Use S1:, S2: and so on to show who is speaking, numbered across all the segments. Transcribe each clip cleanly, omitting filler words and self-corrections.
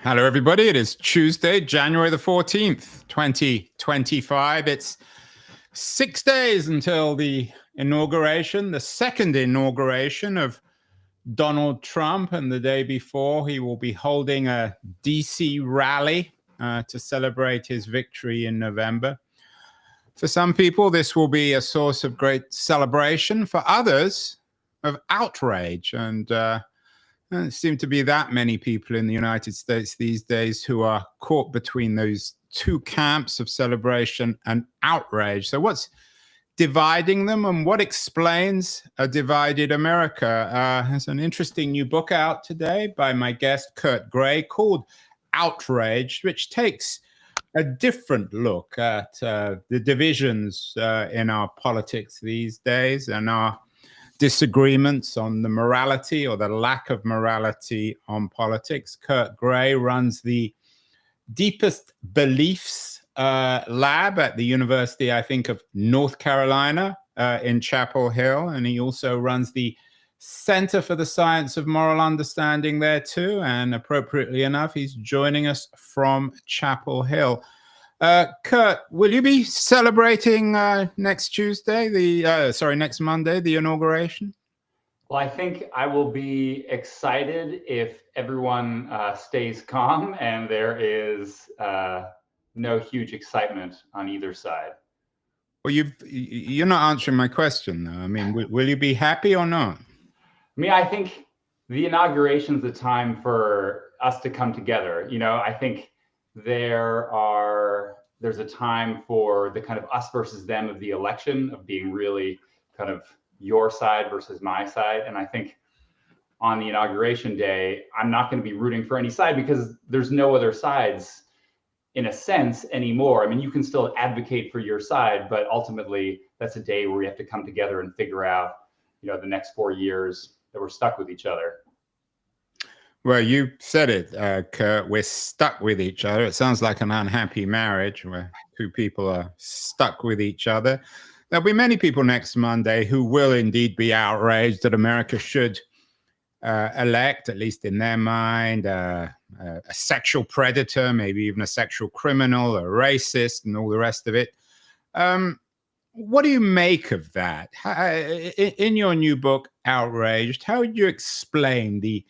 S1: Hello, everybody. It is Tuesday, January the 14th, 2025. It's 6 days until the inauguration, the second inauguration of Donald Trump. And the day before, he will be holding a DC rally to celebrate his victory in November. For some people, this will be a source of great celebration. For others, of outrage. And there seem to be that many people in the United States these days who are caught between those two camps of celebration and outrage. So what's dividing them, and what explains a divided America? There's an interesting new book out today by my guest, Kurt Gray, called Outrage, which takes a different look at the divisions in our politics these days and our disagreements on the morality or the lack of morality on politics. Kurt Gray runs the Deepest Beliefs lab at the University, I think, of North Carolina in Chapel Hill. And he also runs the Center for the Science of Moral Understanding there too. And appropriately enough, he's joining us from Chapel Hill. Kurt, will you be celebrating next Monday, the inauguration?
S2: Well, I think I will be excited if everyone stays calm and there is no huge excitement on either side.
S1: Well, you're not answering my question, though. I mean, will you be happy or not?
S2: I mean, I think the inauguration is the time for us to come together. You know, I think there's a time for the kind of us versus them of the election, of being really kind of your side versus my side. And I think on the inauguration day, I'm not going to be rooting for any side because there's no other sides in a sense anymore. I mean, you can still advocate for your side, but ultimately that's a day where we have to come together and figure out, you know, the next 4 years that we're stuck with each other.
S1: Well, you said it, Kurt. We're stuck with each other. It sounds like an unhappy marriage where two people are stuck with each other. There'll be many people next Monday who will indeed be outraged that America should elect, at least in their mind, a sexual predator, maybe even a sexual criminal, a racist, and all the rest of it. What do you make of that? In your new book, Outraged, how would you explain the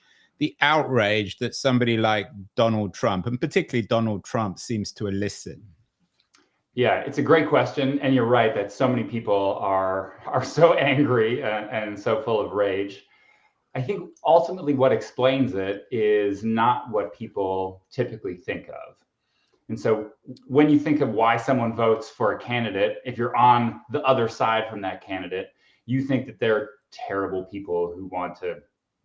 S1: outrage that somebody like Donald Trump, and particularly Donald Trump, seems to elicit?
S2: Yeah, it's a great question. And you're right that so many people are so angry and so full of rage. I think ultimately what explains it is not what people typically think of. And so when you think of why someone votes for a candidate, if you're on the other side from that candidate, you think that they're terrible people who want to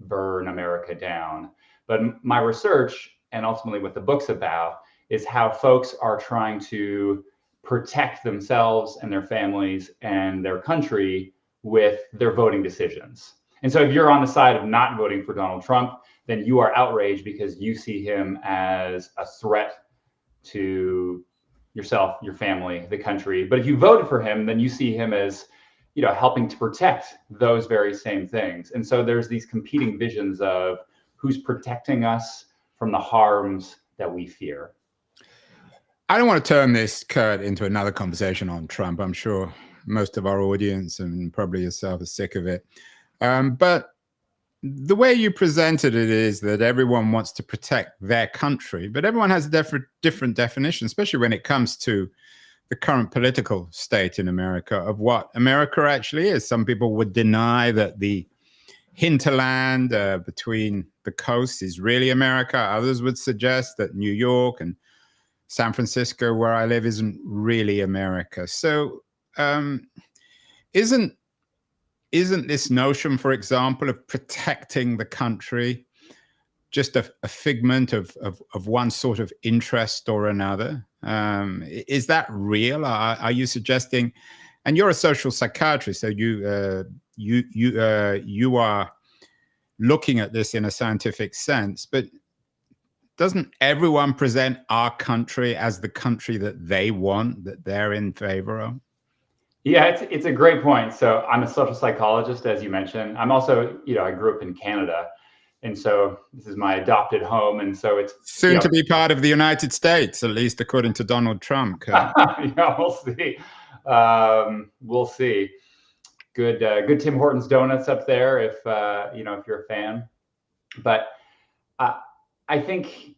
S2: burn America down. But my research, and ultimately what the book's about, is how folks are trying to protect themselves and their families and their country with their voting decisions. And so if you're on the side of not voting for Donald Trump, then you are outraged because you see him as a threat to yourself, your family, the country. But if you voted for him, then you see him as, you know, helping to protect those very same things. And so there's these competing visions of who's protecting us from the harms that we fear.
S1: I don't want to turn this, Kurt, into another conversation on Trump. I'm sure most of our audience and probably yourself are sick of it. But the way you presented it is that everyone wants to protect their country, but everyone has a different definition, especially when it comes to the current political state in America of what America actually is. Some people would deny that the hinterland between the coasts is really America. Others would suggest that New York and San Francisco, where I live, isn't really America. So isn't this notion, for example, of protecting the country just a figment of one sort of interest or another? Is that real? Are you suggesting? And you're a social psychiatrist, so you are looking at this in a scientific sense. But doesn't everyone present our country as the country that they want, that they're in favor of?
S2: Yeah, it's a great point. So I'm a social psychologist, as you mentioned. I'm also, you know, I grew up in Canada. And so this is my adopted home. And so it's
S1: soon to be part of the United States, at least according to Donald Trump.
S2: Yeah, we'll see. We'll see. Good Tim Hortons donuts up there if if you're a fan. But I think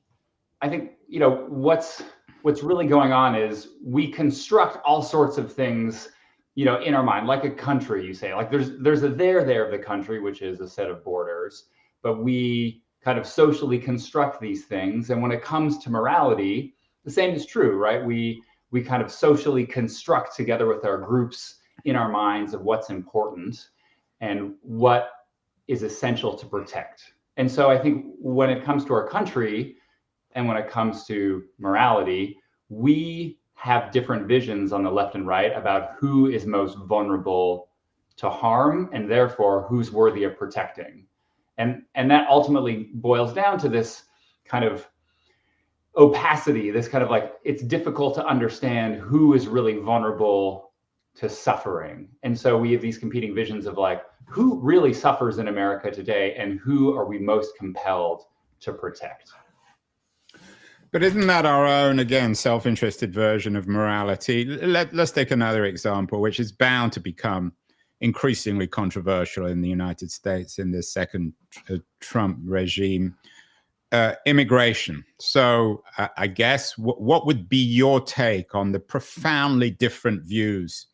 S2: what's really going on is we construct all sorts of things in our mind, like a country. You say, like there's a there of the country, which is a set of borders, but we kind of socially construct these things. And when it comes to morality, the same is true, right? We kind of socially construct together with our groups in our minds of what's important and what is essential to protect. And so I think when it comes to our country and when it comes to morality, we have different visions on the left and right about who is most vulnerable to harm and therefore who's worthy of protecting. And that ultimately boils down to this kind of opacity, this kind of like, it's difficult to understand who is really vulnerable to suffering. And so we have these competing visions of like, who really suffers in America today and who are we most compelled to protect?
S1: But isn't that our own, again, self-interested version of morality? Let's take another example, which is bound to become increasingly controversial in the United States in this second Trump regime. Immigration. So I guess what would be your take on the profoundly different views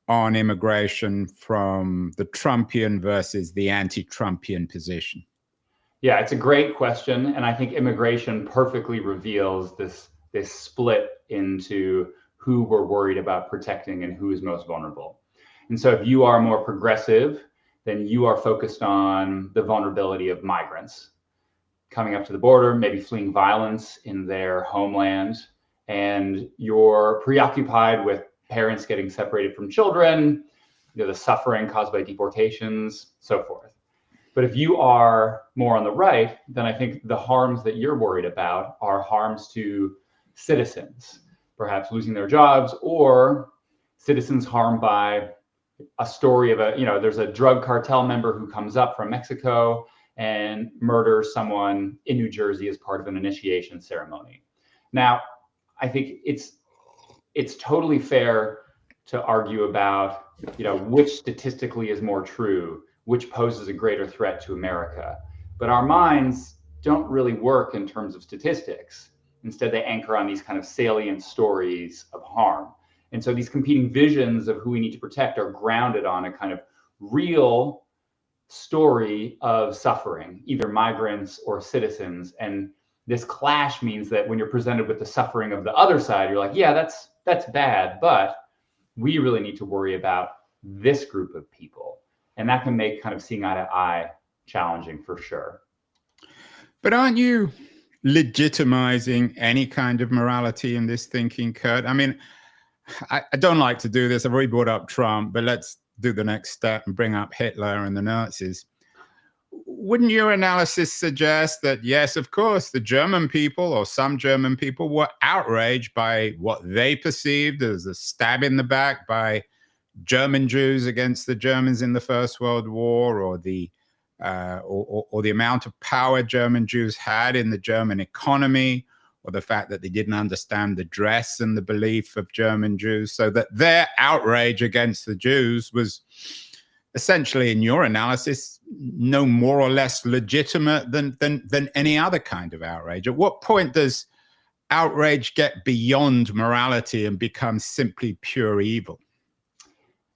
S1: on immigration from the Trumpian versus the anti-Trumpian position?
S2: Yeah, it's a great question. And I think immigration perfectly reveals this split into who we're worried about protecting and who is most vulnerable. And so if you are more progressive, then you are focused on the vulnerability of migrants coming up to the border, maybe fleeing violence in their homeland. And you're preoccupied with parents getting separated from children, the suffering caused by deportations, so forth. But if you are more on the right, then I think the harms that you're worried about are harms to citizens, perhaps losing their jobs, or citizens harmed by a story of there's a drug cartel member who comes up from Mexico and murders someone in New Jersey as part of an initiation ceremony. Now, I think it's totally fair to argue about, which statistically is more true, which poses a greater threat to America. But our minds don't really work in terms of statistics. Instead, they anchor on these kind of salient stories of harm. And so these competing visions of who we need to protect are grounded on a kind of real story of suffering, either migrants or citizens. And this clash means that when you're presented with the suffering of the other side, you're like, yeah, that's bad, but we really need to worry about this group of people. And that can make kind of seeing eye to eye challenging for sure.
S1: But aren't you legitimizing any kind of morality in this thinking, Kurt? I mean, I don't like to do this. I've already brought up Trump, but let's do the next step and bring up Hitler and the Nazis. Wouldn't your analysis suggest that, yes, of course, the German people or some German people were outraged by what they perceived as a stab in the back by German Jews against the Germans in the First World War, or the amount of power German Jews had in the German economy, or the fact that they didn't understand the dress and the belief of German Jews, so that their outrage against the Jews was essentially, in your analysis, no more or less legitimate than any other kind of outrage. At what point does outrage get beyond morality and become simply pure evil?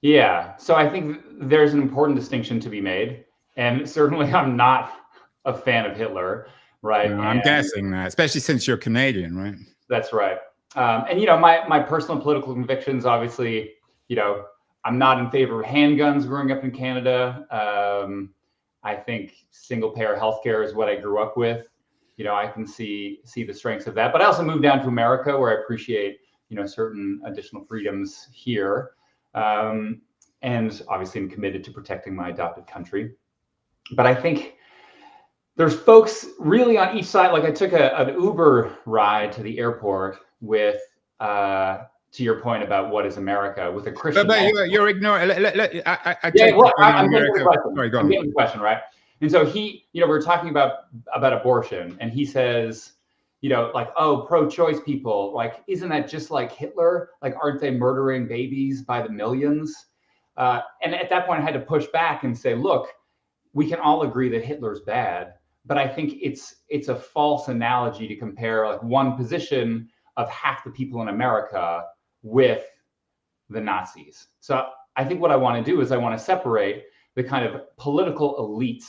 S2: Yeah, so I think there's an important distinction to be made. And certainly I'm not a fan of Hitler, right?
S1: No, I'm guessing that, especially since you're Canadian, right?
S2: That's right. And, my personal political convictions, obviously, I'm not in favor of handguns growing up in Canada. I think single-payer healthcare is what I grew up with. I can see the strengths of that. But I also moved down to America, where I appreciate, certain additional freedoms here. And obviously I'm committed to protecting my adopted country. But I think there's folks really on each side. Like I took an Uber ride to the airport with, to your point about what is America, with a Christian.
S1: But you're ignoring.
S2: I'm getting the question, right? And so he, we were talking about abortion, and he says, like, oh, pro-choice people, like, isn't that just like Hitler? Like, aren't they murdering babies by the millions? And at that point, I had to push back and say, look, we can all agree that Hitler's bad, but I think it's a false analogy to compare like one position of half the people in America with the Nazis. So I think what I want to do is I want to separate the kind of political elites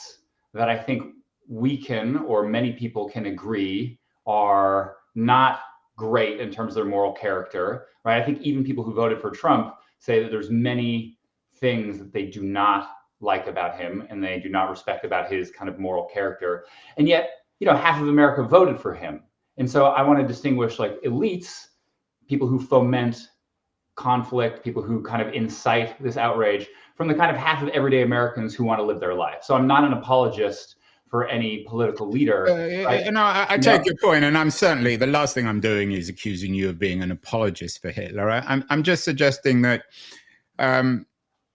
S2: that I think we can, or many people can agree, are not great in terms of their moral character, right? I think even people who voted for Trump say that there's many things that they do not like about him and they do not respect about his kind of moral character. And yet, half of America voted for him. And so I want to distinguish like elites, people who foment conflict, people who kind of incite this outrage, from the kind of half of everyday Americans who want to live their life. So I'm not an apologist for any political leader. Right?
S1: I take your point, and I'm certainly, the last thing I'm doing is accusing you of being an apologist for Hitler. I'm just suggesting that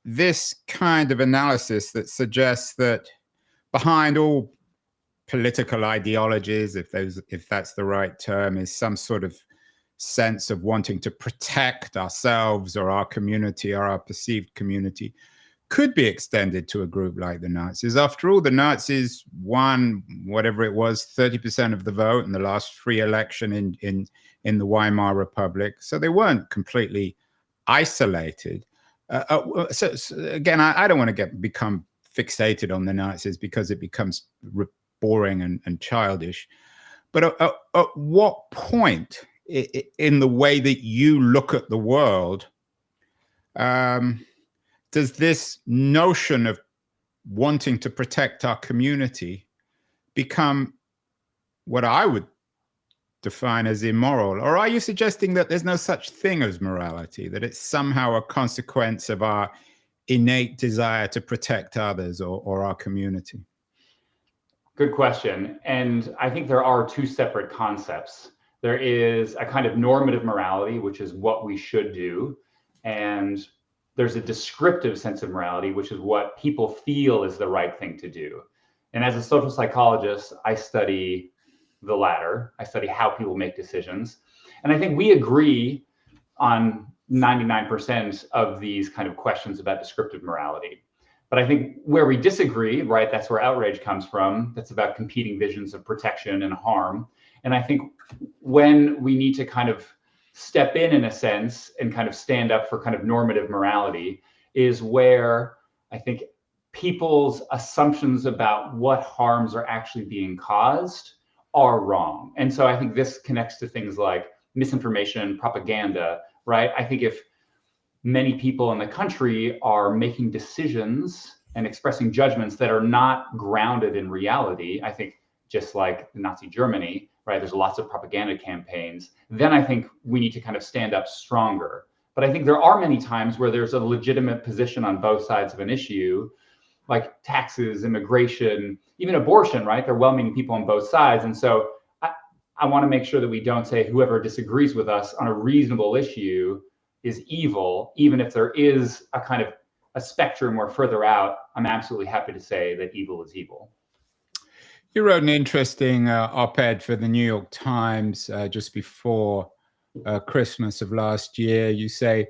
S1: this kind of analysis that suggests that behind all political ideologies, if that's the right term, is some sort of sense of wanting to protect ourselves or our community or our perceived community, could be extended to a group like the Nazis. After all, the Nazis won whatever it was, 30% of the vote in the last free election in the Weimar Republic. So they weren't completely isolated. So again, I don't want to become fixated on the Nazis because it becomes boring and childish. But at what point in the way that you look at the world, does this notion of wanting to protect our community become what I would define as immoral? Or are you suggesting that there's no such thing as morality, that it's somehow a consequence of our innate desire to protect others or our community?
S2: Good question. And I think there are two separate concepts. There is a kind of normative morality, which is what we should do. And there's a descriptive sense of morality, which is what people feel is the right thing to do. And as a social psychologist, I study the latter. I study how people make decisions. And I think we agree on 99% of these kind of questions about descriptive morality. But I think where we disagree, right, that's where outrage comes from. That's about competing visions of protection and harm. And I think when we need to kind of step in a sense, and kind of stand up for kind of normative morality, is where I think people's assumptions about what harms are actually being caused are wrong. And so I think this connects to things like misinformation, propaganda, right? I think if many people in the country are making decisions and expressing judgments that are not grounded in reality, I think just like Nazi Germany, right, there's lots of propaganda campaigns, then I think we need to kind of stand up stronger. But I think there are many times where there's a legitimate position on both sides of an issue, like taxes, immigration, even abortion, right? They're well-meaning people on both sides. And so I want to make sure that we don't say whoever disagrees with us on a reasonable issue is evil, even if there is a kind of a spectrum where further out, I'm absolutely happy to say that evil is evil.
S1: You wrote an interesting op-ed for the New York Times just before Christmas of last year. You say,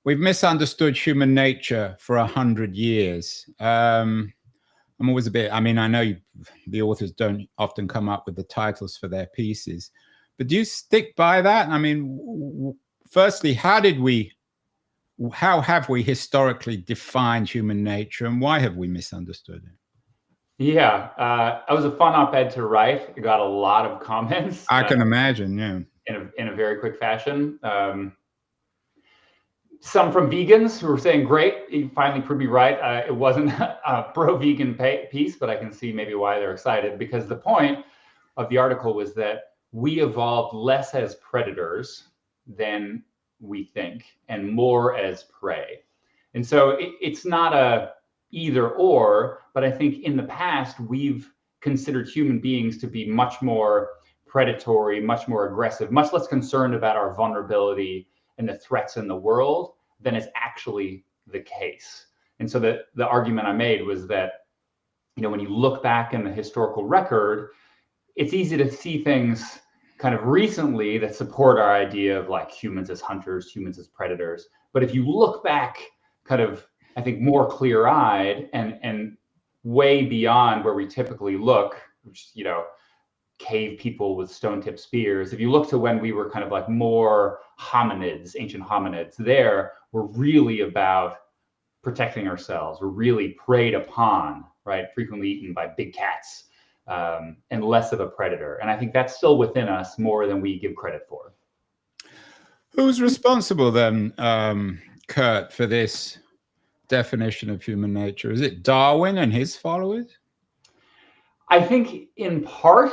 S1: we've misunderstood human nature for 100 years. I'm always a bit, I mean, I know the authors don't often come up with the titles for their pieces, but do you stick by that? I mean, firstly, how have we historically defined human nature, and why have we misunderstood it?
S2: Yeah, it was a fun op-ed to write. It got a lot of comments.
S1: I can imagine, yeah.
S2: In a very quick fashion. Some from vegans who were saying, great, you finally proved me right. It wasn't a pro-vegan piece, but I can see maybe why they're excited, because the point of the article was that we evolved less as predators than we think and more as prey. And so it's not a either or, but I think in the past, we've considered human beings to be much more predatory, much more aggressive, much less concerned about our vulnerability and the threats in the world than is actually the case. And so the argument I made was that when you look back in the historical record, it's easy to see things kind of recently that support our idea of like humans as hunters, humans as predators. But if you look back kind of, I think, more clear-eyed and way beyond where we typically look, which, cave people with stone-tipped spears. If you look to when we were kind of like more hominids, ancient hominids, there, we're really about protecting ourselves. We're really preyed upon, right? Frequently eaten by big cats, and less of a predator. And I think that's still within us more than we give credit for.
S1: Who's responsible then, Kurt, for this definition of human nature? Is it Darwin and his followers?
S2: I think in part,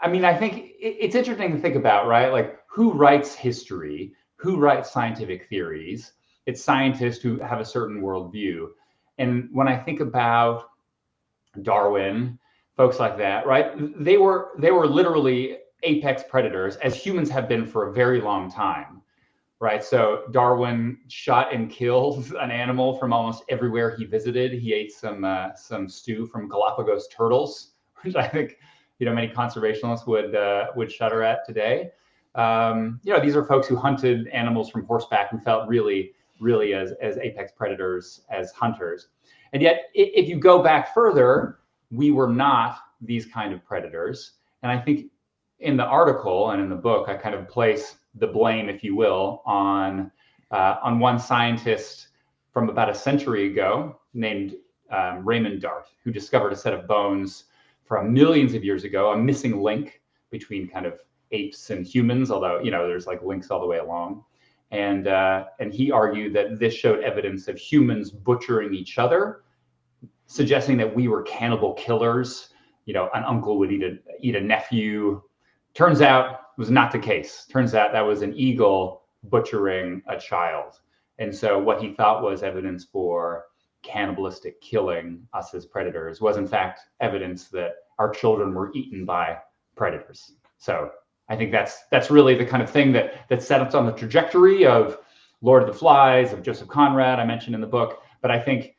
S2: I think it's interesting to think about, right? Like, who writes history? Who writes scientific theories? It's scientists who have a certain worldview. And when I think about Darwin, folks like that, right? They were literally apex predators, as humans have been for a very long time, right? So Darwin shot and killed an animal from almost everywhere he visited. He ate some stew from Galapagos turtles, which I think many conservationists would shudder at today. These are folks who hunted animals from horseback, who felt really as apex predators, as hunters. And yet, if you go back further, we were not these kind of predators. And I think in the article and in the book, I kind of place the blame, if you will, on one scientist from about a century ago named Raymond Dart, who discovered a set of bones from millions of years ago, a missing link between kind of apes and humans, although there's like links all the way along. And he argued that this showed evidence of humans butchering each other, suggesting that we were cannibal killers. An uncle would eat a nephew. Turns out it was not the case. Turns out that was an eagle butchering a child. And so what he thought was evidence for cannibalistic killing, us as predators, was in fact evidence that our children were eaten by predators. So I think that's really the kind of thing that set us on the trajectory of Lord of the Flies, of Joseph Conrad, I mentioned in the book. But I think,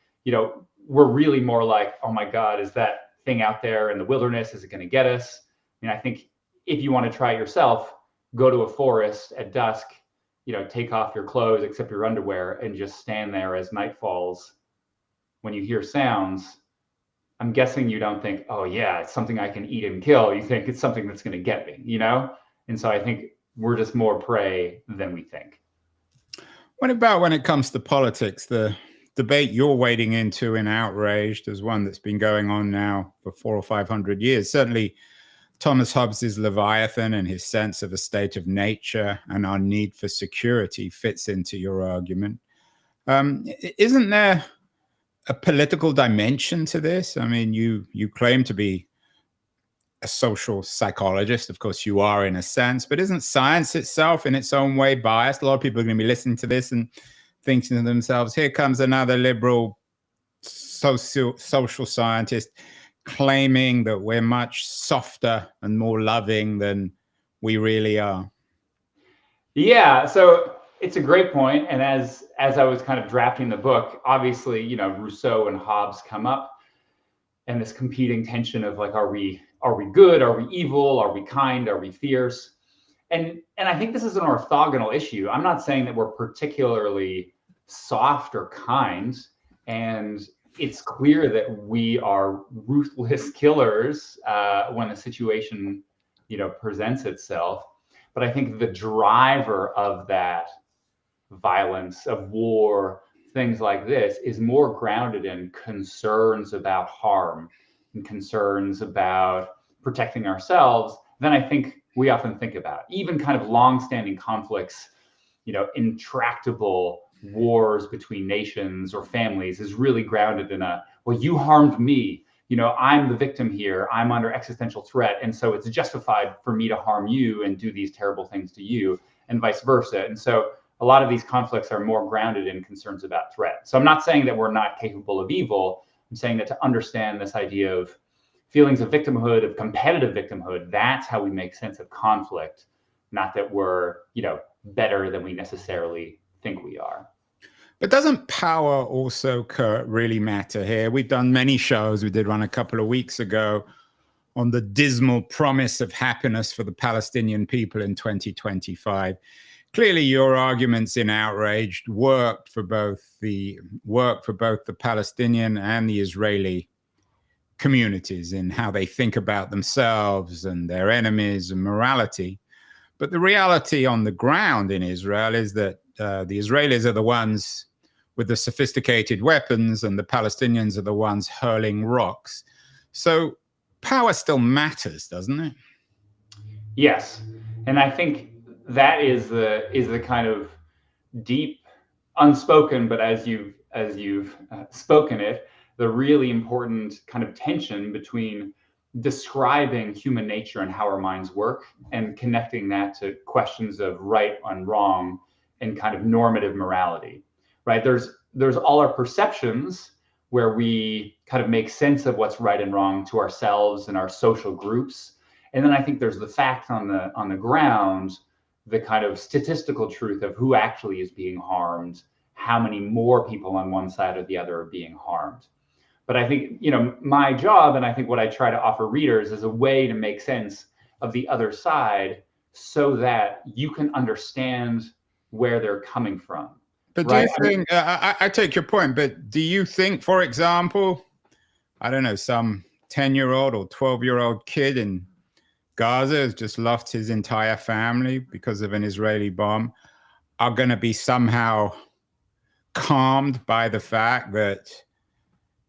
S2: we're really more like, oh my God, is that thing out there in the wilderness? Is it going to get us? I think if you want to try it yourself, go to a forest at dusk, take off your clothes except your underwear and just stand there as night falls. When you hear sounds, I'm guessing you don't think, oh yeah, it's something I can eat and kill. You think it's something that's going to get me, And so I think we're just more prey than we think.
S1: What about when it comes to politics? The debate you're wading into in Outraged is one that's been going on now for 400 or 500 years. Certainly, Thomas Hobbes's Leviathan and his sense of a state of nature and our need for security fits into your argument. Isn't there a political dimension to this? I mean, you claim to be a social psychologist. Of course, you are in a sense, but isn't science itself in its own way biased? A lot of people are going to be listening to this and thinking to themselves, here comes another liberal social scientist claiming that we're much softer and more loving than we really are.
S2: Yeah, so it's a great point. And as I was kind of drafting the book, obviously, Rousseau and Hobbes come up, and this competing tension of like, are we good? Are we evil? Are we kind? Are we fierce? And I think this is an orthogonal issue. I'm not saying that we're particularly soft or kind, and it's clear that we are ruthless killers when a situation, presents itself. But I think the driver of that violence, of war, things like this, is more grounded in concerns about harm and concerns about protecting ourselves than I think we often think about. Even kind of long-standing conflicts, intractable wars between nations or families is really grounded in well, you harmed me. I'm the victim here. I'm under existential threat. And so it's justified for me to harm you and do these terrible things to you, and vice versa. And so a lot of these conflicts are more grounded in concerns about threat. So I'm not saying that we're not capable of evil. I'm saying that to understand this idea of feelings of victimhood, of competitive victimhood, that's how we make sense of conflict, not that we're, better than we necessarily think we are.
S1: But doesn't power also, Kurt, really matter here? We've done many shows. We did one a couple of weeks ago on the dismal promise of happiness for the Palestinian people in 2025. Clearly, your arguments in Outraged worked for both the Palestinian and the Israeli communities in how they think about themselves and their enemies and morality. But the reality on the ground in Israel is that the Israelis are the ones with the sophisticated weapons and the Palestinians are the ones hurling rocks. So power still matters, doesn't it?
S2: Yes. And I think that is the kind of deep, unspoken, but as you've spoken it, the really important kind of tension between describing human nature and how our minds work and connecting that to questions of right and wrong and kind of normative morality, right? There's all our perceptions where we kind of make sense of what's right and wrong to ourselves and our social groups. And then I think there's the fact on the ground, the kind of statistical truth of who actually is being harmed, how many more people on one side or the other are being harmed. But I think, my job, and I think what I try to offer readers is a way to make sense of the other side so that you can understand where they're coming from.
S1: But do you think, I take your point, but do you think, for example, I don't know, some 10-year-old or 12-year-old kid in Gaza has just lost his entire family because of an Israeli bomb, are going to be somehow calmed by the fact that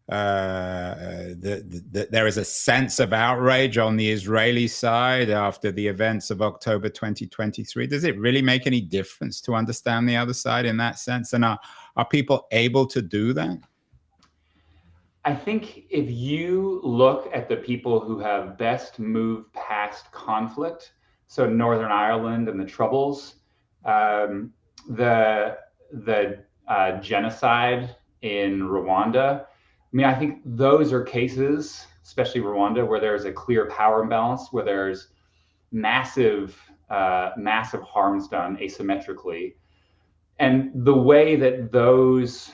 S1: that there is a sense of outrage on the Israeli side after the events of October 2023? Does it really make any difference to understand the other side in that sense? And are people able to do that?
S2: I think if you look at the people who have best moved past conflict, so Northern Ireland and the Troubles, the genocide in Rwanda, I mean, I think those are cases, especially Rwanda, where there's a clear power imbalance, where there's massive harms done asymmetrically. And the way that those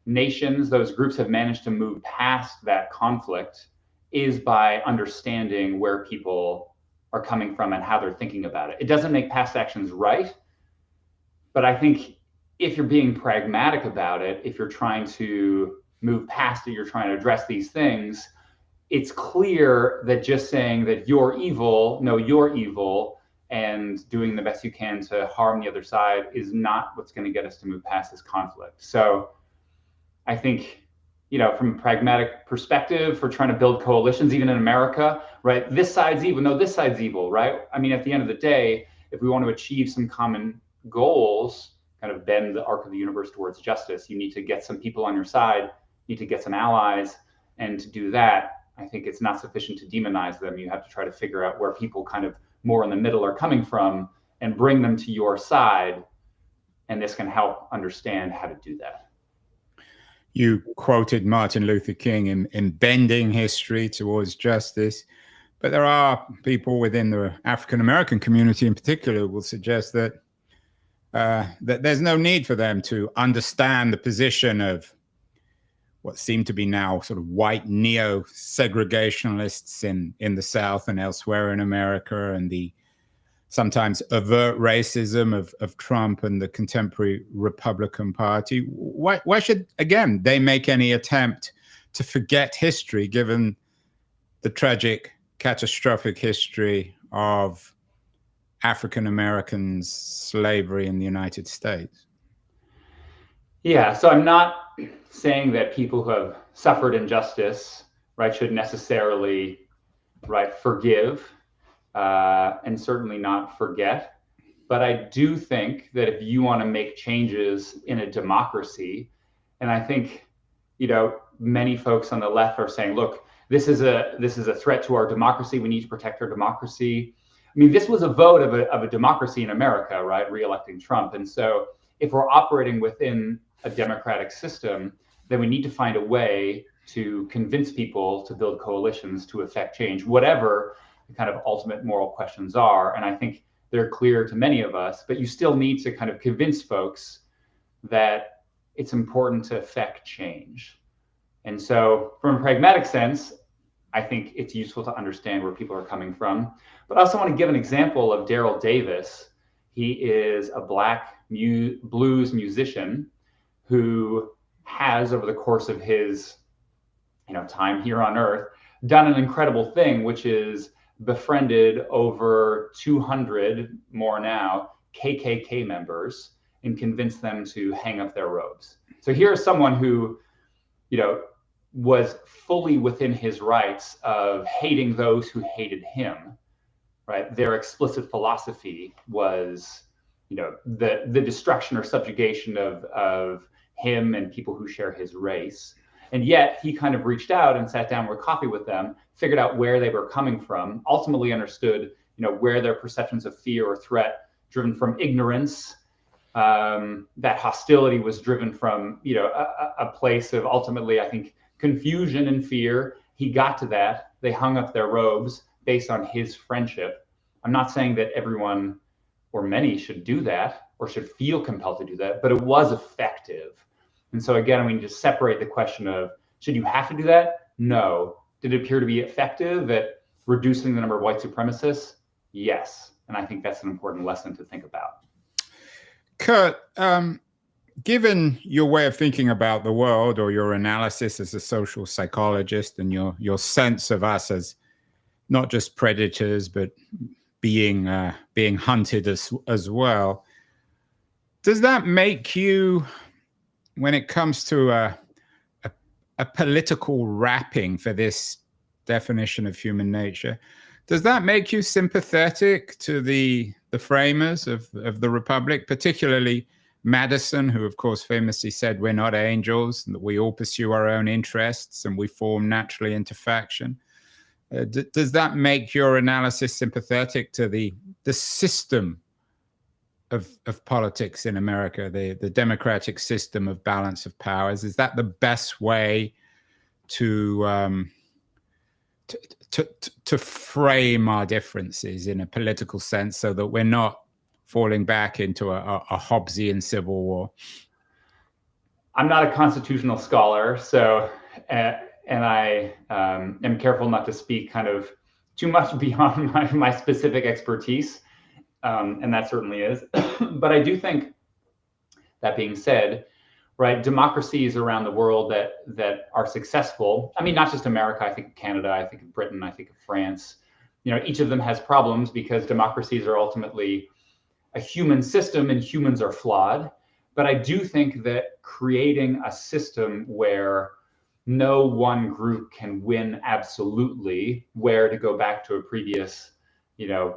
S2: nations, those groups have managed to move past that conflict is by understanding where people are coming from and how they're thinking about it. It doesn't make past actions right, but I think if you're being pragmatic about it, if you're trying to move past it, you're trying to address these things, it's clear that just saying that you're evil, no, you're evil, and doing the best you can to harm the other side is not what's going to get us to move past this conflict. So I think, from a pragmatic perspective, for trying to build coalitions, even in America, right? This side's evil, no, this side's evil, right? I mean, at the end of the day, if we want to achieve some common goals, kind of bend the arc of the universe towards justice, you need to get some people on your side, you need to get some allies. And to do that, I think it's not sufficient to demonize them. You have to try to figure out where people kind of more in the middle are coming from and bring them to your side. And this can help understand how to do that.
S1: You quoted Martin Luther King in bending history towards justice, but there are people within the African American community in particular who will suggest that that there's no need for them to understand the position of what seem to be now sort of white neo-segregationists in the South and elsewhere in America, and the sometimes overt racism of Trump and the contemporary Republican Party. Why should, again, they make any attempt to forget history, given the tragic, catastrophic history of African Americans' slavery in the United States?
S2: Yeah, so I'm not saying that people who have suffered injustice, right, should necessarily, right, forgive. And certainly not forget. But I do think that if you want to make changes in a democracy, and I think, many folks on the left are saying, look, this is a threat to our democracy. We need to protect our democracy. I mean, this was a vote of a democracy in America, right? Re-electing Trump. And so if we're operating within a democratic system, then we need to find a way to convince people to build coalitions to effect change, whatever the kind of ultimate moral questions are. And I think they're clear to many of us, but you still need to kind of convince folks that it's important to affect change. And so from a pragmatic sense, I think it's useful to understand where people are coming from. But I also want to give an example of Daryl Davis. He is a Black blues musician who has, over the course of his time here on Earth, done an incredible thing, which is befriended over 200 more now KKK members and convinced them to hang up their robes. So here's someone who, was fully within his rights of hating those who hated him, right? Their explicit philosophy was, the destruction or subjugation of him and people who share his race. And yet he kind of reached out and sat down with coffee with them, figured out where they were coming from, ultimately understood, where their perceptions of fear or threat driven from ignorance, that hostility was driven from, a place of ultimately, I think, confusion and fear. He got to that. They hung up their robes based on his friendship. I'm not saying that everyone or many should do that or should feel compelled to do that, but it was effective. And so again, we need to separate the question of, should you have to do that? No. Did it appear to be effective at reducing the number of white supremacists? Yes. And I think that's an important lesson to think about.
S1: Kurt, given your way of thinking about the world, or your analysis as a social psychologist, and your sense of us as not just predators, but being hunted as well, does that make you, when it comes to a political wrapping for this definition of human nature, does that make you sympathetic to the framers of the Republic, particularly Madison, who of course famously said we're not angels and that we all pursue our own interests and we form naturally into faction? Does that make your analysis sympathetic to the system of politics in America, the democratic system of balance of powers? Is that the best way to frame our differences in a political sense, so that we're not falling back into a Hobbesian civil war?
S2: I'm not a constitutional scholar, so and I am careful not to speak kind of too much beyond my specific expertise, and that certainly is. But I do think, that being said, right, democracies around the world that are successful, I mean, not just America, I think of Canada, I think of Britain, I think of France, each of them has problems because democracies are ultimately a human system and humans are flawed. But I do think that creating a system where no one group can win absolutely, where, to go back to a previous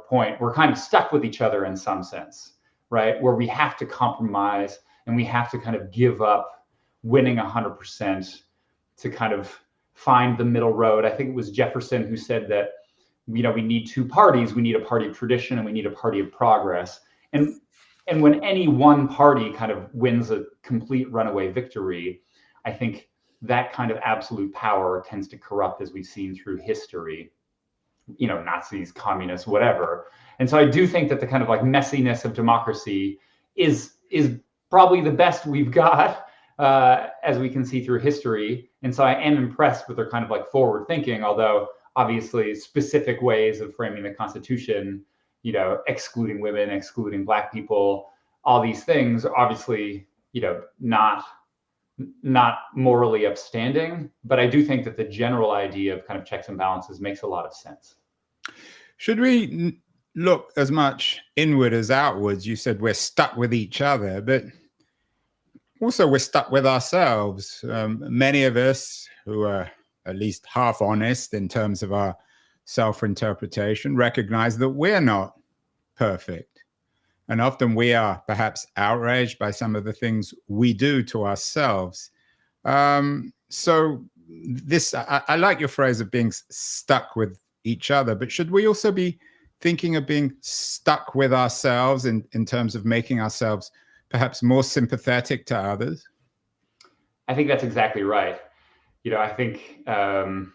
S2: point, we're kind of stuck with each other in some sense, right? Where we have to compromise and we have to kind of give up winning 100% to kind of find the middle road. I think it was Jefferson who said that, we need two parties. We need a party of tradition and we need a party of progress. And when any one party kind of wins a complete runaway victory, I think that kind of absolute power tends to corrupt, as we've seen through history, Nazis, communists, whatever. And so I do think that the kind of like messiness of democracy is probably the best we've got, as we can see through history. And so I am impressed with their kind of like forward thinking, although obviously specific ways of framing the Constitution, excluding women, excluding Black people, all these things are obviously, not morally upstanding. But I do think that the general idea of kind of checks and balances makes a lot of sense.
S1: Should we look as much inward as outwards? You said we're stuck with each other, but also we're stuck with ourselves. Many of us who are at least half honest in terms of our self-interpretation recognize that we're not perfect. And often we are perhaps outraged by some of the things we do to ourselves. So this, I like your phrase of being stuck with each other, but should we also be thinking of being stuck with ourselves in terms of making ourselves perhaps more sympathetic to others?
S2: I think that's exactly right. I think I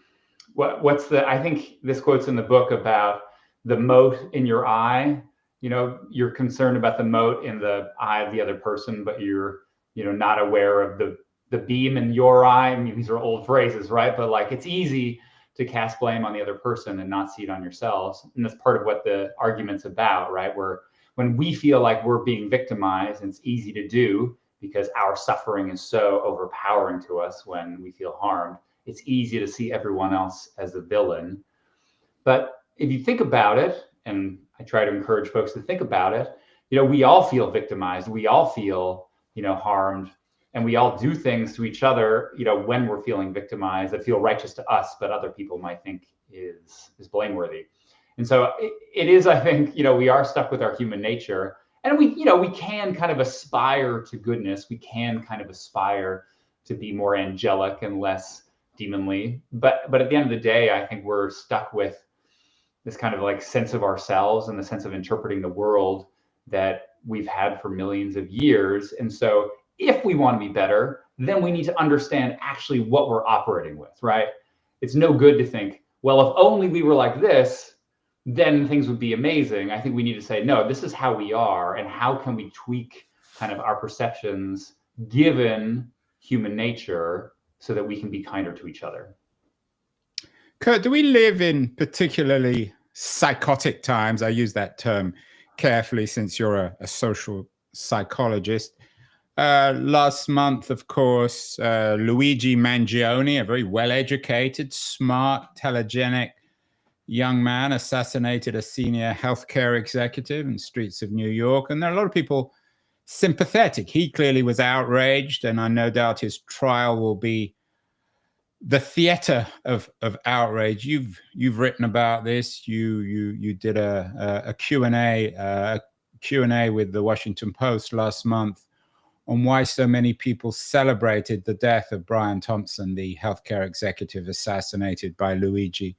S2: think this quote's in the book about the mote in your eye. You're concerned about the mote in the eye of the other person, but you're not aware of the beam in your eye. I mean, these are old phrases, right? But like, it's easy to cast blame on the other person and not see it on yourselves. And that's part of what the argument's about, right? Where when we feel like we're being victimized, and it's easy to do because our suffering is so overpowering to us when we feel harmed, it's easy to see everyone else as a villain. But if you think about it, and I try to encourage folks to think about it, we all feel victimized. We all feel, harmed, and we all do things to each other, when we're feeling victimized that feel righteous to us, but other people might think is blameworthy. And so it is, I think, we are stuck with our human nature, and we can kind of aspire to goodness. We can kind of aspire to be more angelic and less demonly. But at the end of the day, I think we're stuck with this kind of like sense of ourselves and the sense of interpreting the world that we've had for millions of years. And so if we want to be better, then we need to understand actually what we're operating with, right? It's no good to think, well, if only we were like this, then things would be amazing. I think we need to say, no, this is how we are, and how can we tweak kind of our perceptions given human nature so that we can be kinder to each other.
S1: Kurt, do we live in particularly psychotic times? I use that term carefully since you're a social psychologist. Last month, of course, Luigi Mangione, a very well-educated, smart, telegenic young man, assassinated a senior healthcare executive in the streets of New York. And there are a lot of people sympathetic. He clearly was outraged, and I no doubt his trial will be the theater of outrage. You've written about this. You did a Q&A with the Washington Post last month on why so many people celebrated the death of Brian Thompson, the healthcare executive assassinated by Luigi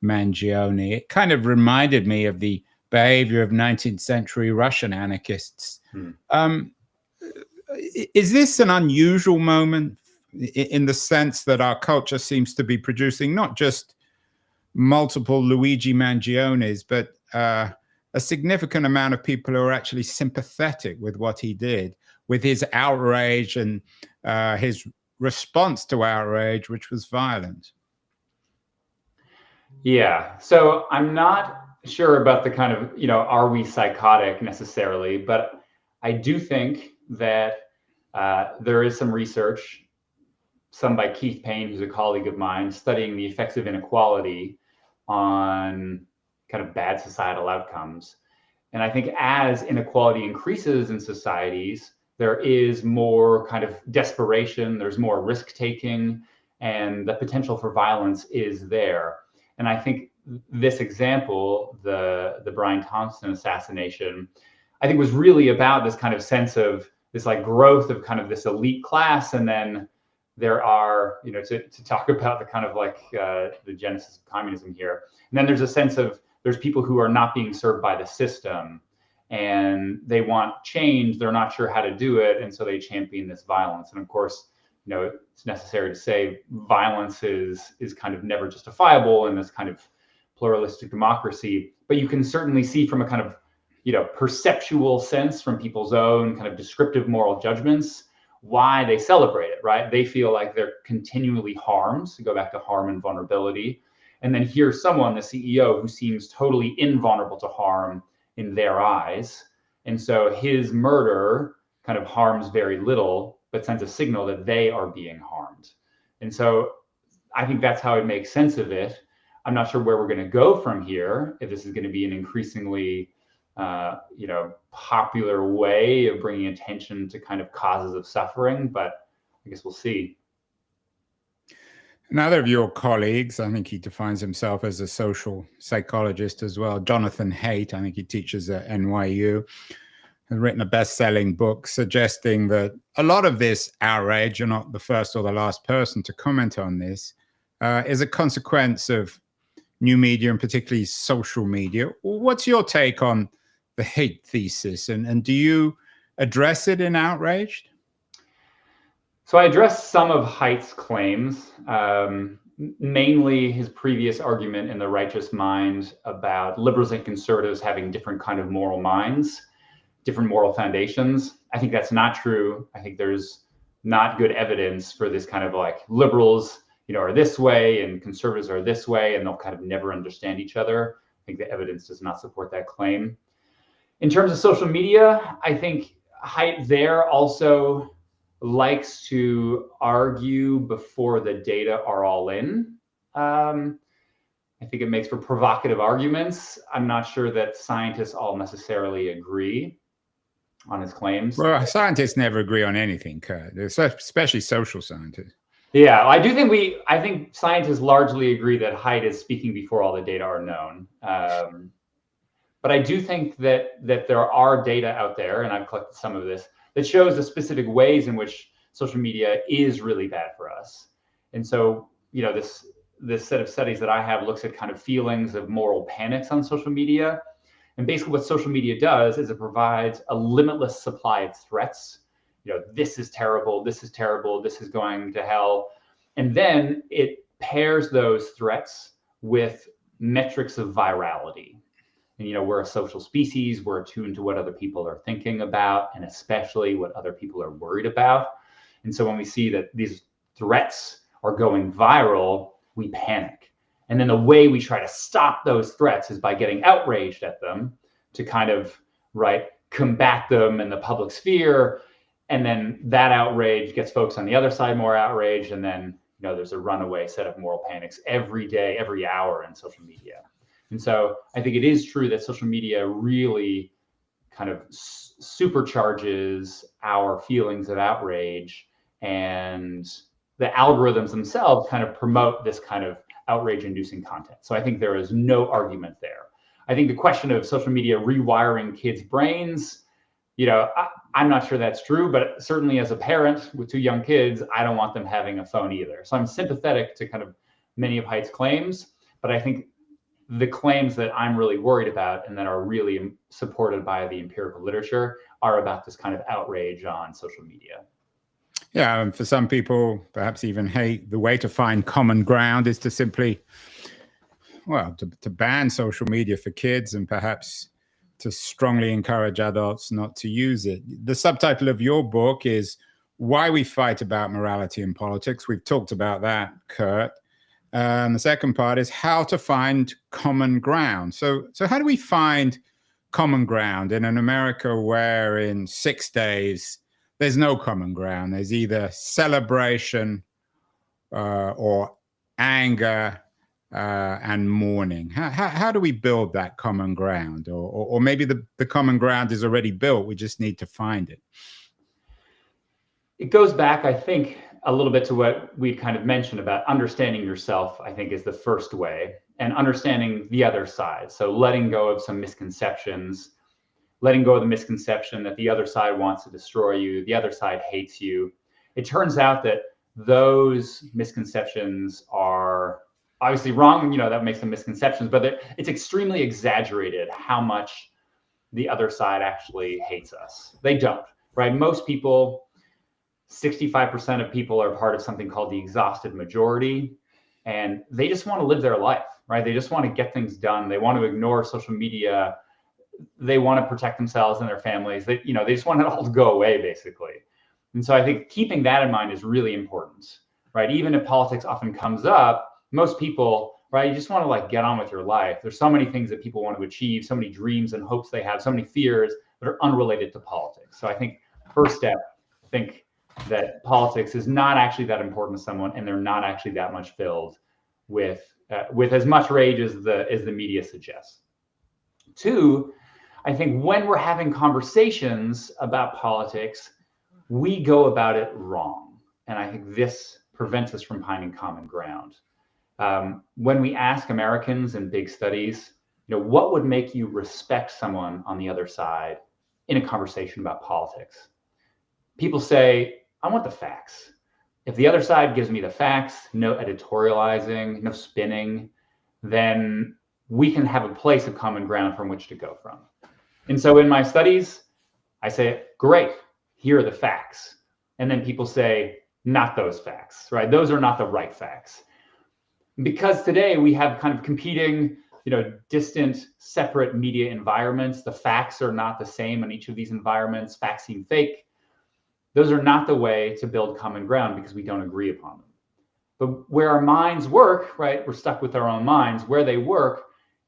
S1: Mangione. It kind of reminded me of the behavior of 19th century Russian anarchists. Is this an unusual moment in the sense that our culture seems to be producing not just multiple Luigi Mangiones, but a significant amount of people who are actually sympathetic with what he did, with his outrage and his response to outrage, which was violent?
S2: Yeah, so I'm not sure about the kind of, are we psychotic necessarily, but I do think that there is some research, some by Keith Payne, who's a colleague of mine, studying the effects of inequality on kind of bad societal outcomes. And I think as inequality increases in societies, there is more kind of desperation, there's more risk-taking, and the potential for violence is there. And I think this example, the Brian Thompson assassination, I think was really about this kind of sense of this like growth of kind of this elite class. And then there are, to talk about the kind of like the genesis of communism here. And then there's a sense of there's people who are not being served by the system and they want change. They're not sure how to do it. And so they champion this violence. And of course, it's necessary to say violence is kind of never justifiable in this kind of pluralistic democracy. But you can certainly see from a kind of, perceptual sense from people's own kind of descriptive moral judgments why they celebrate it, right? They feel like they're continually harmed, to go back to harm and vulnerability. And then here's someone, the CEO, who seems totally invulnerable to harm in their eyes. And so his murder kind of harms very little, but sends a signal that they are being harmed. And so I think that's how it makes sense of it. I'm not sure where we're going to go from here, if this is going to be an increasingly popular way of bringing attention to kind of causes of suffering, but I guess we'll see.
S1: Another of your colleagues, I think he defines himself as a social psychologist as well, Jonathan Haidt, I think he teaches at NYU, has written a best-selling book suggesting that a lot of this outrage, you're not the first or the last person to comment on this, is a consequence of new media and particularly social media. What's your take on the Haidt thesis, and do you address it in Outraged?
S2: So I addressed some of Haidt's claims, mainly his previous argument in The Righteous Mind about liberals and conservatives having different kind of moral minds, different moral foundations. I think that's not true. I think there's not good evidence for this kind of like liberals, are this way and conservatives are this way, and they'll kind of never understand each other. I think the evidence does not support that claim. In terms of social media, I think Haidt there also likes to argue before the data are all in. I think it makes for provocative arguments. I'm not sure that scientists all necessarily agree on his claims.
S1: Well, scientists never agree on anything, Kurt, especially social scientists.
S2: Yeah, I think scientists largely agree that Haidt is speaking before all the data are known. But I do think that there are data out there, and I've collected some of this, that shows the specific ways in which social media is really bad for us. And so, this set of studies that I have looks at kind of feelings of moral panics on social media. And basically what social media does is it provides a limitless supply of threats. This is terrible, this is terrible, this is going to hell. And then it pairs those threats with metrics of virality. And we're a social species, we're attuned to what other people are thinking about, and especially what other people are worried about. And so when we see that these threats are going viral, we panic. And then the way we try to stop those threats is by getting outraged at them to kind of, combat them in the public sphere. And then that outrage gets folks on the other side more outraged. And then, there's a runaway set of moral panics every day, every hour in social media. And so I think it is true that social media really kind of supercharges our feelings of outrage, and the algorithms themselves kind of promote this kind of outrage-inducing content. So I think there is no argument there. I think the question of social media rewiring kids' brains, I'm not sure that's true, but certainly as a parent with two young kids, I don't want them having a phone either. So I'm sympathetic to kind of many of Haidt's claims, but I think the claims that I'm really worried about and that are really supported by the empirical literature are about this kind of outrage on social media.
S1: Yeah, and for some people, perhaps even Haidt, the way to find common ground is to simply, to ban social media for kids, and perhaps to strongly encourage adults not to use it. The subtitle of your book is Why We Fight About Morality and Politics. We've talked about that, Kurt. The second part is how to find common ground. So how do we find common ground in an America where in 6 days, there's no common ground? There's either celebration or anger and mourning. How do we build that common ground? Or maybe the common ground is already built, we just need to find it.
S2: It goes back, I think, a little bit to what we kind of mentioned about understanding yourself, I think, is the first way, and understanding the other side. So letting go of some misconceptions, letting go of the misconception that the other side wants to destroy you, the other side hates you. It turns out that those misconceptions are obviously wrong. That makes them misconceptions, but it's extremely exaggerated how much the other side actually hates us. They don't, right? Most people, 65% of people are part of something called the exhausted majority, and they just want to live their life, right? They just want to get things done. They want to ignore social media. They want to protect themselves and their families. They just want it all to go away, basically. And so I think keeping that in mind is really important, right? Even if politics often comes up, most people, right, you just want to get on with your life. There's so many things that people want to achieve, so many dreams and hopes they have, so many fears that are unrelated to politics. So I think first step, think that politics is not actually that important to someone, and they're not actually that much filled with as much rage as the media suggests. Two, I think when we're having conversations about politics, we go about it wrong. And I think this prevents us from finding common ground. When we ask Americans in big studies, what would make you respect someone on the other side in a conversation about politics? People say, I want the facts. If the other side gives me the facts, no editorializing, no spinning, then we can have a place of common ground from which to go from. And so in my studies, I say, great, here are the facts. And then people say, not those facts, right? Those are not the right facts. Because today we have kind of competing, distant, separate media environments. The facts are not the same in each of these environments. Facts seem fake. those are not the way to build common ground because we don't agree upon them. But where our minds work, right, we're stuck with our own minds, where they work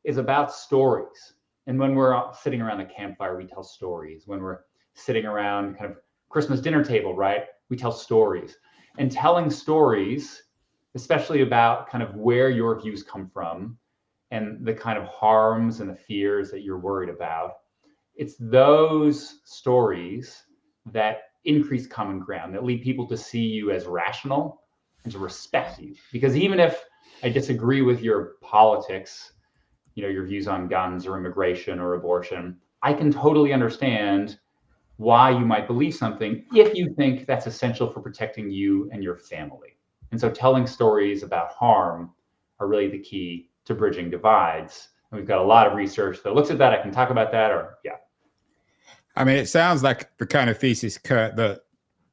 S2: is about stories. And when we're sitting around a campfire, we tell stories. When we're sitting around kind of Christmas dinner table, right, we tell stories. And telling stories, especially about kind of where your views come from and the kind of harms and the fears that you're worried about, it's those stories that increase common ground, that lead people to see you as rational and to respect you. Because even if I disagree with your politics, your views on guns or immigration or abortion, I can totally understand why you might believe something if you think that's essential for protecting you and your family. And so telling stories about harm are really the key to bridging divides. And we've got a lot of research that looks at that. I can talk about that,
S1: I mean, it sounds like the kind of thesis, Kurt, that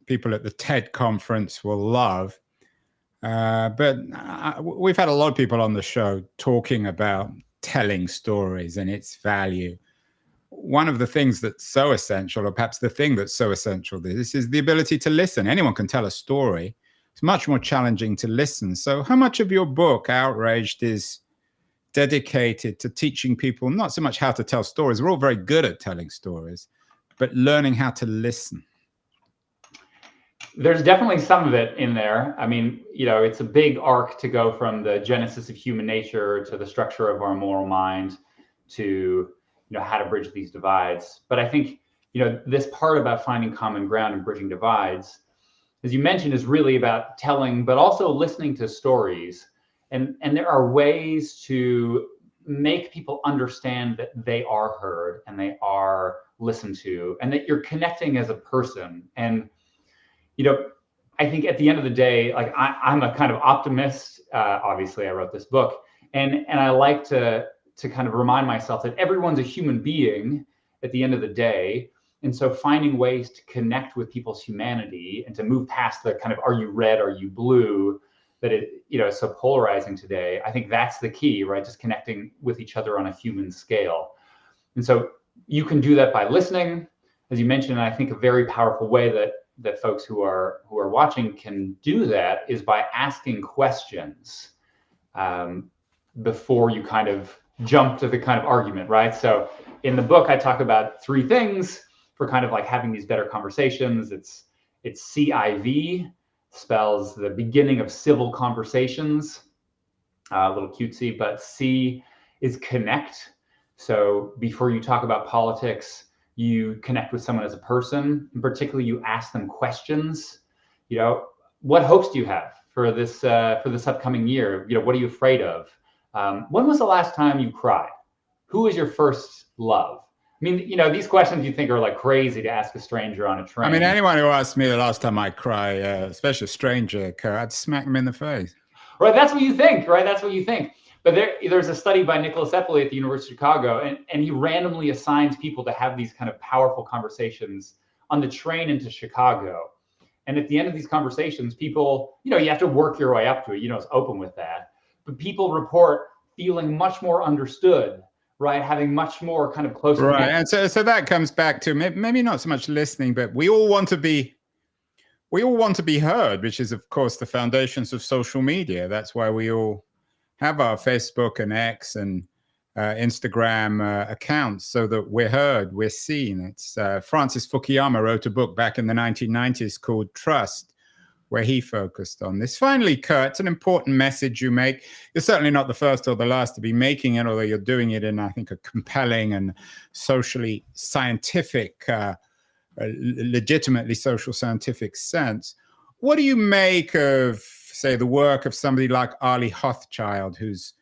S1: people at the TED conference will love. But we've had a lot of people on the show talking about telling stories and its value. One of the things that's so essential, or perhaps the thing that's so essential, this is the ability to listen. Anyone can tell a story. It's much more challenging to listen. So how much of your book, Outraged, is dedicated to teaching people not so much how to tell stories? We're all very good at telling stories, but learning how to listen.
S2: There's definitely some of it in there. I mean, it's a big arc to go from the genesis of human nature to the structure of our moral mind to, how to bridge these divides. But I think, this part about finding common ground and bridging divides, as you mentioned, is really about telling, but also listening to stories. And there are ways to make people understand that they are heard and they are listened to and that you're connecting as a person. And, I think at the end of the day, like I'm a kind of optimist. Obviously, I wrote this book, and I like to kind of remind myself that everyone's a human being at the end of the day. And so finding ways to connect with people's humanity and to move past the kind of, are you red, are you blue, that is so polarizing today. I think that's the key, right? Just connecting with each other on a human scale. And so you can do that by listening, as you mentioned. And I think a very powerful way that folks who are watching can do that is by asking questions before you kind of jump to the kind of argument, right? So in the book, I talk about 3 things for kind of like having these better conversations. It's CIV, spells the beginning of civil conversations, a little cutesy, but C is connect. So before you talk about politics, you connect with someone as a person. In particular, you ask them questions. What hopes do you have for this upcoming year? What are you afraid of? When was the last time you cried? Who was your first love? I mean, these questions you think are like crazy to ask a stranger on a train.
S1: I mean, anyone who asked me the last time I cried, especially a stranger, I'd smack them in the face.
S2: Right, that's what you think, right? That's what you think. But there's a study by Nicholas Eppley at the University of Chicago, and he randomly assigns people to have these kind of powerful conversations on the train into Chicago. And at the end of these conversations, people, you have to work your way up to it. It's open with that. But people report feeling much more understood, right? Having much more kind of close.
S1: Right, and so that comes back to maybe not so much listening, but we all want to be heard, which is, of course, the foundations of social media. That's why we all have our Facebook and X and Instagram accounts, so that we're heard, we're seen. It's Francis Fukuyama wrote a book back in the 1990s called Trust, where he focused on this. Finally, Kurt, it's an important message you make. You're certainly not the first or the last to be making it, although you're doing it in, I think, a compelling and socially scientific, legitimately social scientific sense. What do you make of, say, the work of somebody like Arlie Hochschild, who's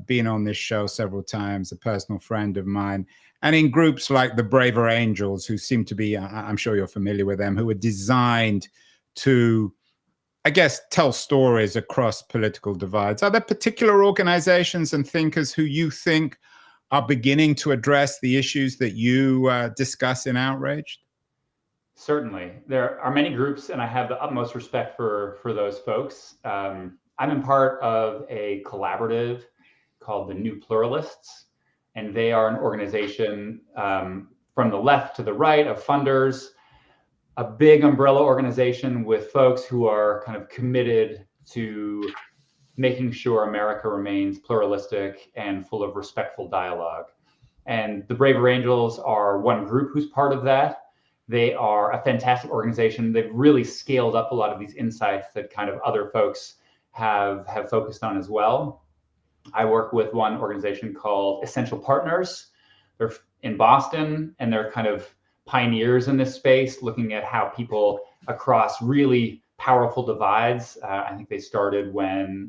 S1: been on this show several times, a personal friend of mine, and in groups like the Braver Angels, who seem to be, I'm sure you're familiar with them, who are designed to, I guess, tell stories across political divides? Are there particular organizations and thinkers who you think are beginning to address the issues that you discuss in Outraged?
S2: Certainly. There are many groups, and I have the utmost respect for those folks. I'm in part of a collaborative called the New Pluralists, and they are an organization from the left to the right of funders a big umbrella organization with folks who are kind of committed to making sure America remains pluralistic and full of respectful dialogue. And the Braver Angels are one group who's part of that. They are a fantastic organization. They've really scaled up a lot of these insights that kind of other folks have focused on as well. I work with one organization called Essential Partners. They're in Boston, and they're kind of pioneers in this space, looking at how people across really powerful divides. I think they started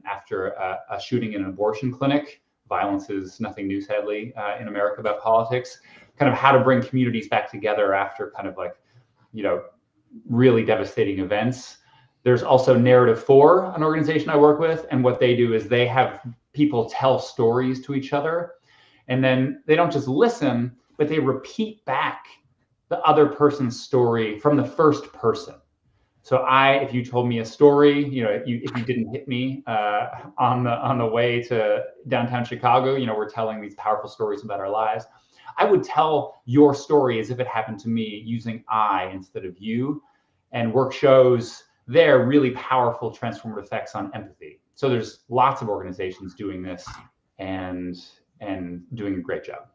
S2: after a shooting in an abortion clinic. Violence is nothing new, sadly, in America about politics. Kind of how to bring communities back together after kind of like, really devastating events. There's also Narrative 4, an organization I work with, and what they do is they have people tell stories to each other, and then they don't just listen, but they repeat back the other person's story from the first person. So if you told me a story, if you didn't hit me on the way to downtown Chicago, we're telling these powerful stories about our lives. I would tell your story as if it happened to me using I instead of you, and work shows there really powerful transformative effects on empathy. So there's lots of organizations doing this and doing a great job.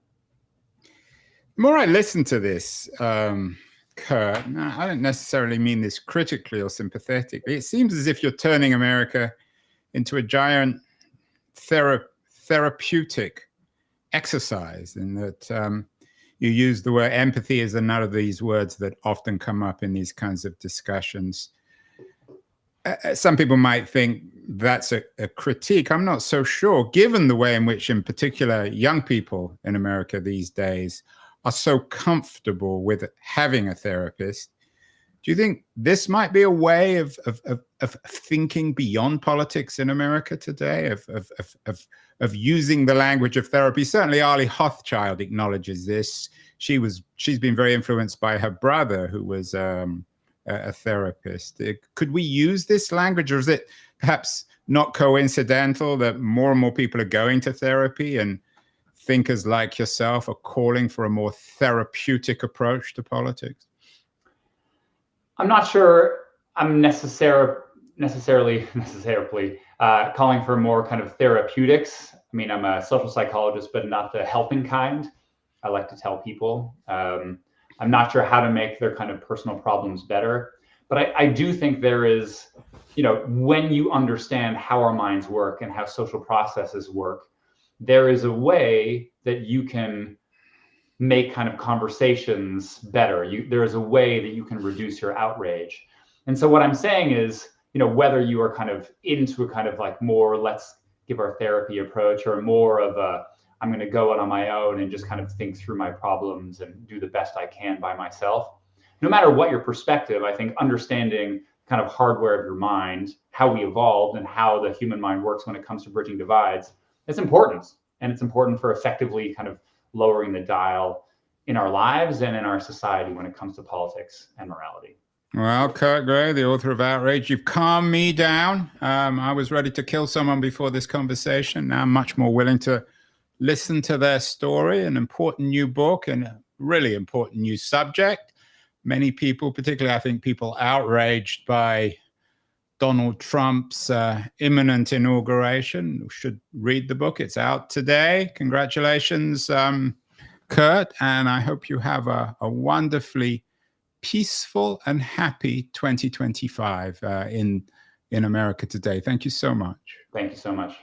S1: The more I listen to this, Kurt, I don't necessarily mean this critically or sympathetically. It seems as if you're turning America into a giant therapeutic exercise, in that you use the word empathy as another of these words that often come up in these kinds of discussions. Some people might think that's a critique. I'm not so sure, given the way in which, in particular, young people in America these days are so comfortable with having a therapist. Do you think this might be a way of thinking beyond politics in America today, of using the language of therapy? Certainly, Arlie Hochschild acknowledges this. She's been very influenced by her brother, who was a therapist. Could we use this language, or is it perhaps not coincidental that more and more people are going to therapy, and thinkers like yourself are calling for a more therapeutic approach to politics?
S2: I'm not sure I'm necessarily calling for more kind of therapeutics. I mean, I'm a social psychologist, but not the helping kind. I like to tell people. I'm not sure how to make their kind of personal problems better, but I do think there is, when you understand how our minds work and how social processes work, there is a way that you can make kind of conversations better. There is a way that you can reduce your outrage. And so what I'm saying is, whether you are kind of into a kind of like more, let's give our therapy approach, or more of I'm going to go out on my own and just kind of think through my problems and do the best I can by myself. No matter what your perspective, I think understanding kind of hardware of your mind, how we evolved and how the human mind works when it comes to bridging divides, it's important. And it's important for effectively kind of lowering the dial in our lives and in our society when it comes to politics and morality.
S1: Well, Kurt Gray, the author of Outrage, you've calmed me down. I was ready to kill someone before this conversation. Now I'm much more willing to listen to their story. An important new book and a really important new subject. Many people, particularly I think people outraged by Donald Trump's imminent inauguration, should read the book. It's out today. Congratulations, Kurt. And I hope you have a wonderfully peaceful and happy 2025 in America today. Thank you so much.
S2: Thank you so much.